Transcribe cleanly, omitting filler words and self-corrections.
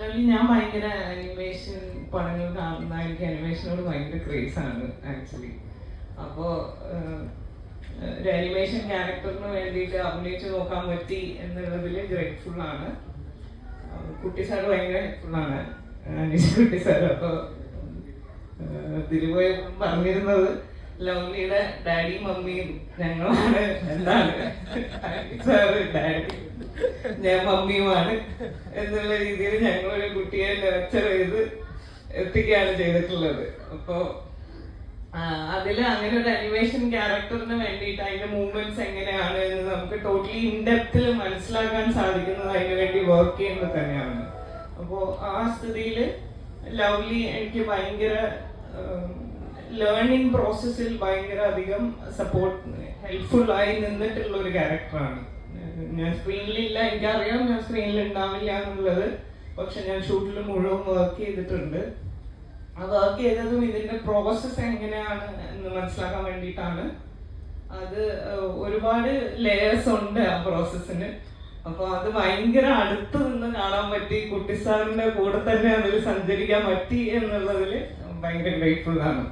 Personally ഞാൻ ഭയങ്കര animation പടങ്ങൾ കാണുന്ന, എനിക്ക് അനിമേഷനോട് ഭയങ്കര ക്രേസ് ആണ് ആക്ച്വലി. അപ്പോൾ ഒരു അനിമേഷൻ ക്യാരക്ടറിന് വേണ്ടിയിട്ട് അഭിനയിച്ച് നോക്കാൻ പറ്റി എന്നുള്ളതിൽ ഗ്രേറ്റ്ഫുൾ ആണ്. കുട്ടി സാർ ഭയങ്കര ഹെൽപ്ഫുൾ ആണ്, അനീഷ് കുട്ടി സാർ. അപ്പോൾ ദിലീപ് പറഞ്ഞിരുന്നത് ലവ്ലിയുടെ ഡാഡിയും മമ്മിയും ഞങ്ങളാണ്, എന്താണ് സാറ് ഡാഡി ഞാൻ മമ്മിയുമാണ് എന്നുള്ള രീതിയിൽ ഞങ്ങളൊരു കുട്ടിയെ ലെക്ചർ ചെയ്ത് എത്തിക്കുകയാണ് ചെയ്തിട്ടുള്ളത്. അപ്പോൾ അതിൽ അങ്ങനെ ഒരു അനിമേഷൻ ക്യാരക്ടറിന് വേണ്ടിയിട്ട് അതിന്റെ മൂവ്മെന്റ്സ് എങ്ങനെയാണ് എന്ന് നമുക്ക് ടോട്ടലി ഇൻഡെപ്തിൽ മനസ്സിലാക്കാൻ സാധിക്കുന്നത് അതിനു വേണ്ടി വർക്ക് ചെയ്യുന്നത് തന്നെയാണ്. അപ്പോൾ ആ സ്ഥിതിയിൽ ലവ്ലി എനിക്ക് ഭയങ്കര ലേണിംഗ് പ്രോസസ്സിൽ ഭയങ്കര അധികം ഹെൽപ്ഫുൾ ആയി നിന്നിട്ടുള്ള ഒരു ക്യാരക്ടറാണ്. ഞാൻ സ്ക്രീനിലില്ല, എനിക്കറിയാം ഞാൻ സ്ക്രീനിൽ ഉണ്ടാവില്ല എന്നുള്ളത്, പക്ഷെ ഞാൻ ഷൂട്ടിൽ മുഴുവൻ വർക്ക് ചെയ്തിട്ടുണ്ട്. ആ വർക്ക് ചെയ്തതും ഇതിന്റെ പ്രോസസ്സ് എങ്ങനെയാണ് എന്ന് മനസ്സിലാക്കാൻ വേണ്ടിയിട്ടാണ്. അത് ഒരുപാട് ലെയേഴ്സ് ഉണ്ട് ആ പ്രോസസ്സിന്. അപ്പൊ അത് ഭയങ്കര അടുത്ത് നിന്ന് കാണാൻ പറ്റി, കുട്ടി സാറിന്റെ കൂടെ തന്നെ അതിൽ സഞ്ചരിക്കാൻ പറ്റി എന്നുള്ളതിൽ ഭയങ്കര ഗ്രേറ്റ്ഫുൾ ആണ്.